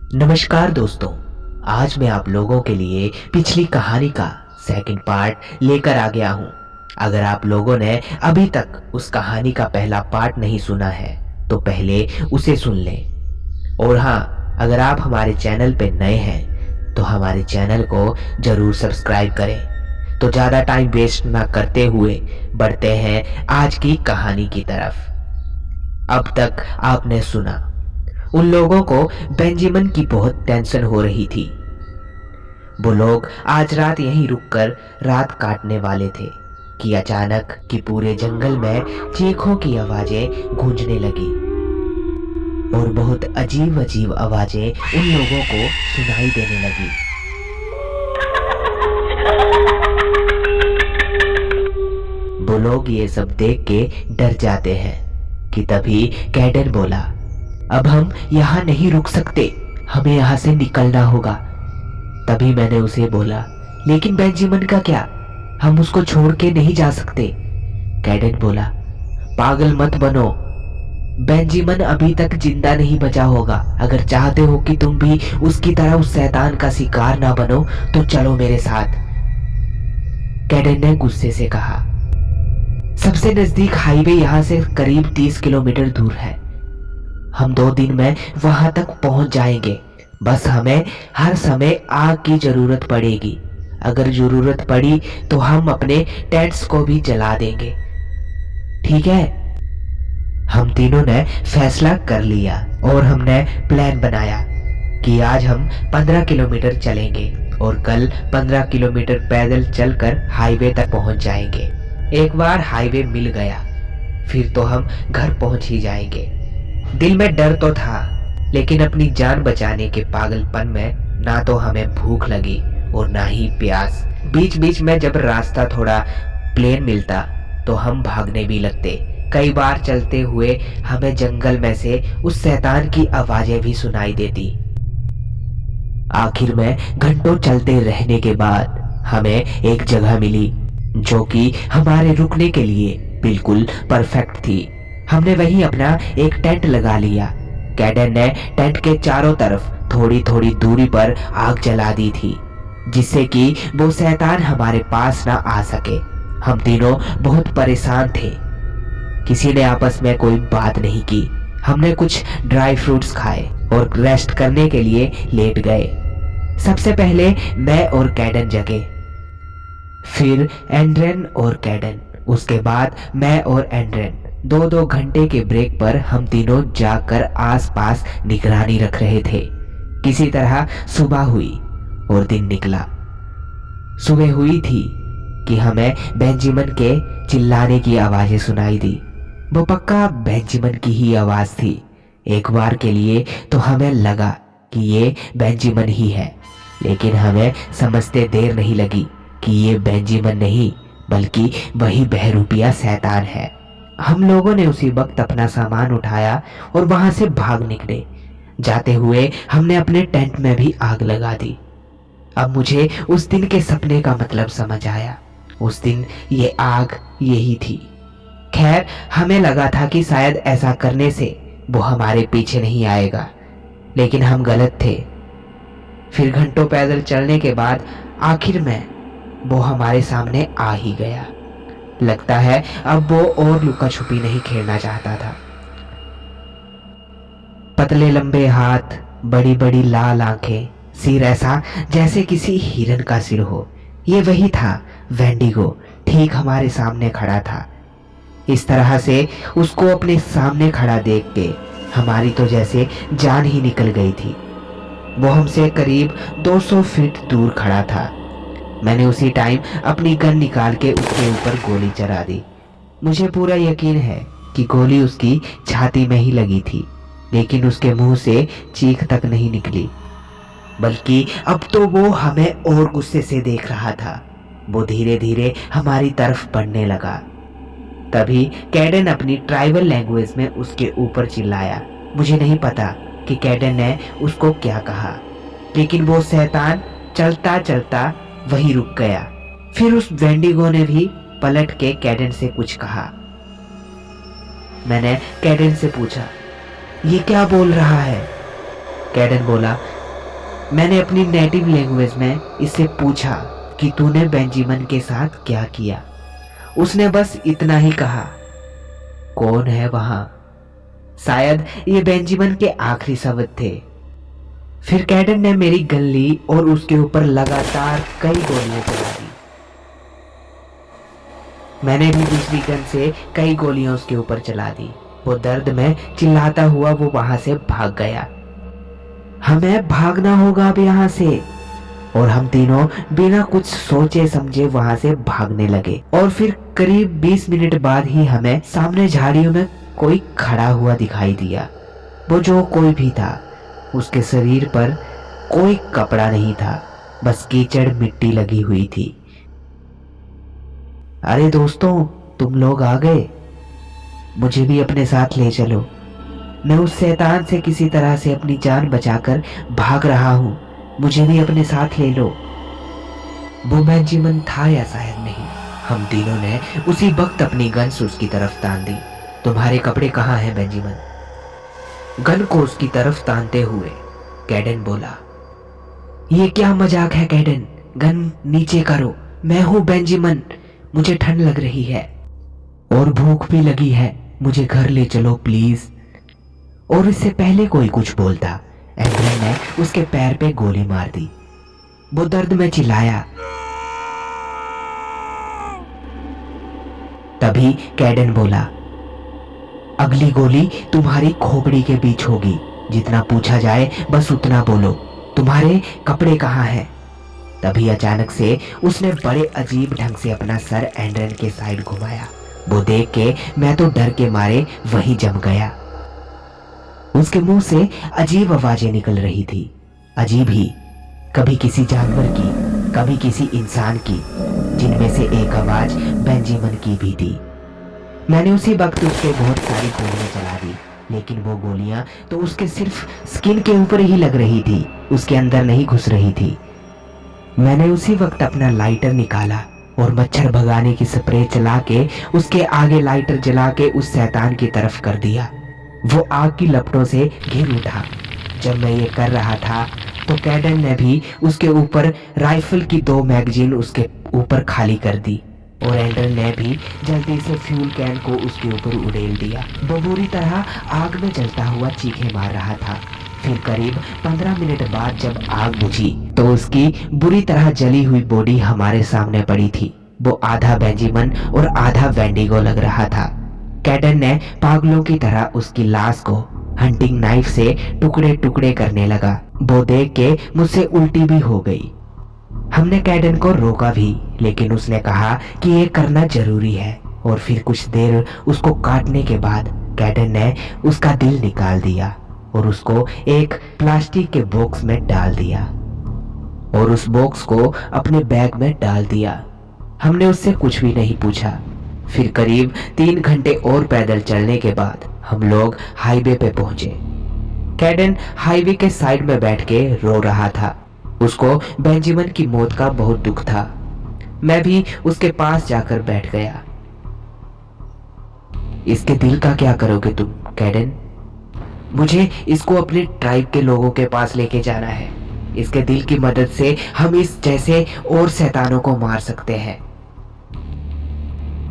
नमस्कार दोस्तों। आज मैं आप लोगों के लिए पिछली कहानी का सेकंड पार्ट लेकर आ गया हूं। अगर आप लोगों ने अभी तक उस कहानी का पहला पार्ट नहीं सुना है तो पहले उसे सुन लें। और हाँ, अगर आप हमारे चैनल पे नए हैं तो हमारे चैनल को जरूर सब्सक्राइब करें। तो ज़्यादा टाइम वेस्ट ना करते हुए बढ़ते हैं आज की कहानी की तरफ। अब तक आपने सुना उन लोगों को बेंजामिन की बहुत टेंशन हो रही थी। वो लोग आज रात यहीं रुककर रात काटने वाले थे कि अचानक कि पूरे जंगल में चीखों की आवाजें गूंजने लगी और बहुत अजीब अजीब आवाजें उन लोगों को सुनाई देने लगी। वो लोग ये सब देख के डर जाते हैं कि तभी कैडन बोला, अब हम यहाँ नहीं रुक सकते, हमें यहाँ से निकलना होगा। तभी मैंने उसे बोला, लेकिन बेंजामिन का क्या, हम उसको छोड़ के नहीं जा सकते। कैडन बोला, पागल मत बनो, बेंजामिन अभी तक जिंदा नहीं बचा होगा। अगर चाहते हो कि तुम भी उसकी तरह उस शैतान का शिकार ना बनो तो चलो मेरे साथ। कैडन ने गुस्से से कहा, सबसे नजदीक हाईवे यहाँ से करीब 30 किलोमीटर दूर है। हम 2 दिन में वहां तक पहुंच जाएंगे। बस हमें हर समय आग की जरूरत पड़ेगी। अगर जरूरत पड़ी तो हम अपने टेंट्स को भी जला देंगे, ठीक है? हम तीनों ने फैसला कर लिया और हमने प्लान बनाया कि आज हम 15 किलोमीटर चलेंगे और कल 15 किलोमीटर पैदल चलकर हाईवे तक पहुंच जाएंगे। एक बार हाईवे मिल गया फिर तो हम घर पहुंच ही जाएंगे। दिल में डर तो था, लेकिन अपनी जान बचाने के पागलपन में ना तो हमें भूख लगी और ना ही प्यास। बीच बीच में जब रास्ता थोड़ा प्लेन मिलता तो हम भागने भी लगते। कई बार चलते हुए हमें जंगल में से उस शैतान की आवाजें भी सुनाई देती। आखिर में घंटों चलते रहने के बाद हमें एक जगह मिली जो कि हमारे रुकने के लिए बिल्कुल परफेक्ट थी। हमने वहीं अपना एक टेंट लगा लिया। कैडन ने टेंट के चारों तरफ थोड़ी थोड़ी दूरी पर आग जला दी थी जिससे कि वो शैतान हमारे पास ना आ सके। हम तीनों बहुत परेशान थे, किसी ने आपस में कोई बात नहीं की। हमने कुछ ड्राई फ्रूट्स खाए और रेस्ट करने के लिए लेट गए। सबसे पहले मैं और कैडन जगे, फिर एंड्रेन और कैडन, उसके बाद मैं और एंड्रेन। 2-2 घंटे के ब्रेक पर हम तीनों जाकर आसपास निगरानी रख रहे थे। किसी तरह सुबह हुई और दिन निकला। सुबह हुई थी कि हमें बेंजामिन के चिल्लाने की आवाजें सुनाई दी। वो पक्का बेंजामिन की ही आवाज थी। एक बार के लिए तो हमें लगा कि ये बेंजामिन ही है, लेकिन हमें समझते देर नहीं लगी कि ये बेंजामिन नहीं बल्कि वही बहरूपिया शैतान है। हम लोगों ने उसी वक्त अपना सामान उठाया और वहां से भाग निकले। जाते हुए हमने अपने टेंट में भी आग लगा दी। अब मुझे उस दिन के सपने का मतलब समझ आया। उस दिन ये आग यही थी। खैर, हमें लगा था कि शायद ऐसा करने से वो हमारे पीछे नहीं आएगा, लेकिन हम गलत थे। फिर घंटों पैदल चलने के बाद आखिर में वो हमारे सामने आ ही गया। लगता है अब वो और लुका छुपी नहीं खेलना चाहता था। पतले लंबे हाथ, बड़ी बड़ी लाल आंखें, सिर ऐसा जैसे किसी हिरन का सिर हो। ये वही था वेंडिगो, ठीक हमारे सामने खड़ा था। इस तरह से उसको अपने सामने खड़ा देख के हमारी तो जैसे जान ही निकल गई थी। वो हमसे करीब 200 फीट दूर खड़ा था। मैंने उसी टाइम अपनी गन निकाल के उसके ऊपर गोली चला दी। मुझे पूरा यकीन है कि गोली उसकी छाती में ही लगी थी, लेकिन उसके मुंह से चीख तक नहीं निकली, बल्कि अब तो वो हमें और गुस्से से देख रहा था। वो धीरे धीरे हमारी तरफ बढ़ने लगा। तभी कैडन अपनी ट्राइबल लैंग्वेज में उसके ऊपर चिल्लाया। मुझे नहीं पता कि कैडन ने उसको क्या कहा, लेकिन वो शैतान चलता चलता वहीं रुक गया। फिर उस वेंडिगो ने भी पलट के कैडन से कुछ कहा। मैंने कैडन से पूछा, ये क्या बोल रहा है? कैडन बोला, मैंने अपनी नेटिव लैंग्वेज में इससे पूछा कि तूने बेंजामिन के साथ क्या किया। उसने बस इतना ही कहा, कौन है वहां। शायद ये बेंजामिन के आखिरी शब्द थे। फिर कैडन ने मेरी गन ली और उसके ऊपर लगातार कई गोलियां चला दी। मैंने भी दूसरी गन से कई गोलियां उसके ऊपर चला दी। वो दर्द में चिल्लाता हुआ वो वहां से भाग गया। हमें भागना होगा अब यहाँ से। और हम तीनों बिना कुछ सोचे समझे वहां से भागने लगे। और फिर करीब 20 मिनट बाद ही हमें सामने झाड़ियों में कोई खड़ा हुआ दिखाई दिया। वो जो कोई भी था, उसके शरीर पर कोई कपड़ा नहीं था, बस कीचड़ मिट्टी लगी हुई थी। अरे दोस्तों, तुम लोग आ गए, मुझे भी अपने साथ ले चलो। मैं उस शैतान से किसी तरह से अपनी जान बचाकर भाग रहा हूं, मुझे भी अपने साथ ले लो। वो बेंजामिन था या शायद नहीं। हम तीनों ने उसी वक्त अपनी गन्स उसकी तरफ तान दी। तुम्हारे कपड़े कहाँ हैं बेंजामिन? गन को उसकी तरफ तानते हुए कैडन बोला। ये क्या मजाक है कैडन, गन नीचे करो। मैं हूं बेंजामिन, मुझे ठंड लग रही है और भूख भी लगी है, मुझे घर ले चलो प्लीज। और इससे पहले कोई कुछ बोलता, एंड्रन ने उसके पैर पे गोली मार दी। वो दर्द में चिल्लाया। तभी कैडन बोला, अगली गोली तुम्हारी खोपड़ी के बीच होगी। जितना पूछा जाए बस उतना बोलो। तुम्हारे कपड़े कहाँ हैं? तभी अचानक से उसने बड़े अजीब ढंग से अपना सर एंड्रन के साइड घुमाया। वो देख के मैं तो डर के मारे वहीं जम गया। उसके मुंह से अजीब आवाजें निकल रही थी, अजीब ही, कभी किसी जानवर की, कभी किसी इंसान की, जिनमें से एक आवाज बेंजामिन की भी थी। मैंने उसी वक्त उसके बहुत सारी गोलियां चला दी, लेकिन वो गोलियां तो उसके सिर्फ स्किन के ऊपर ही लग रही थी, उसके अंदर नहीं घुस रही थी। मैंने उसी वक्त अपना लाइटर निकाला और मच्छर भगाने की स्प्रे चला के उसके आगे लाइटर जला के उस शैतान की तरफ कर दिया। वो आग की लपटों से घिर उठा। जब मैं ये कर रहा था तो कैडन ने भी उसके ऊपर राइफल की 2 मैगजीन उसके ऊपर खाली कर दी और एंड्रन ने भी जल्दी से फ्यूल कैन को उसके ऊपर उड़ेल दिया। वो बुरी तरह आग में जलता हुआ चीखें मार रहा था। फिर करीब 15 मिनट बाद जब आग बुझी तो उसकी बुरी तरह जली हुई बॉडी हमारे सामने पड़ी थी। वो आधा बेंजामिन और आधा वेंडिगो लग रहा था। कैडन ने पागलों की तरह उसकी लाश को हंटिंग नाइफ से टुकड़े टुकड़े करने लगा। वो देख के मुझसे उल्टी भी हो गई। हमने कैडन को रोका भी, लेकिन उसने कहा कि ये करना जरूरी है। और फिर कुछ देर उसको काटने के बाद कैडन ने उसका दिल निकाल दिया और उसको एक प्लास्टिक के बॉक्स में डाल दिया और उस बॉक्स को अपने बैग में डाल दिया। हमने उससे कुछ भी नहीं पूछा। फिर करीब 3 घंटे और पैदल चलने के बाद हम लोग हाईवे पे पहुंचे। कैडन हाईवे के साइड में बैठ के रो रहा था। उसको बेंजामिन की मौत का बहुत दुख था। मैं भी उसके पास जाकर बैठ गया। इसके दिल का क्या करोगे तुम कैडन? मुझे इसको अपने ट्राइब के लोगों के पास लेके जाना है। इसके दिल की मदद से हम इस जैसे और शैतानों को मार सकते हैं।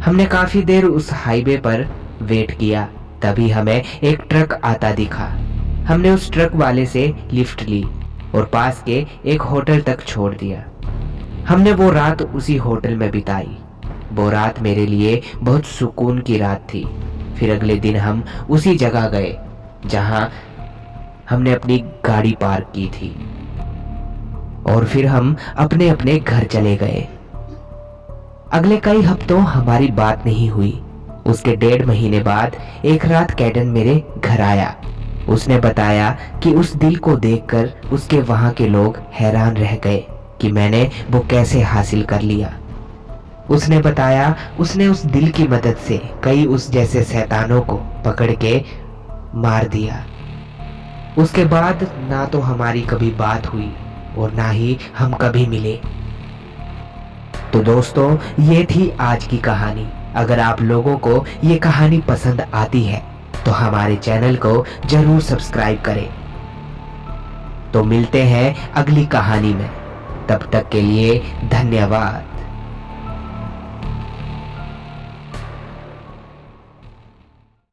हमने काफी देर उस हाईवे पर वेट किया। तभी हमें एक ट्रक आता दिखा। हमने उस ट्रक वाले से लिफ्ट ली और पास के एक होटल तक छोड़ दिया। हमने वो रात उसी होटल में बिताई। वो रात मेरे लिए बहुत सुकून की रात थी। फिर अगले दिन हम उसी जगह गए जहां हमने अपनी गाड़ी पार्क की थी और फिर हम अपने अपने घर चले गए। अगले कई हफ्तों हमारी बात नहीं हुई। उसके 1.5 महीने बाद एक रात कैडन मेरे घर आया। उसने बताया कि उस दिल को देखकर उसके वहां के लोग हैरान रह गए कि मैंने वो कैसे हासिल कर लिया। उसने बताया उसने उस दिल की मदद से कई उस जैसे शैतानों को पकड़ के मार दिया। उसके बाद ना तो हमारी कभी बात हुई और ना ही हम कभी मिले। तो दोस्तों, ये थी आज की कहानी। अगर आप लोगों को ये कहानी पसंद आती है तो हमारे चैनल को जरूर सब्सक्राइब करें। तो मिलते हैं अगली कहानी में। तब तक के लिए धन्यवाद।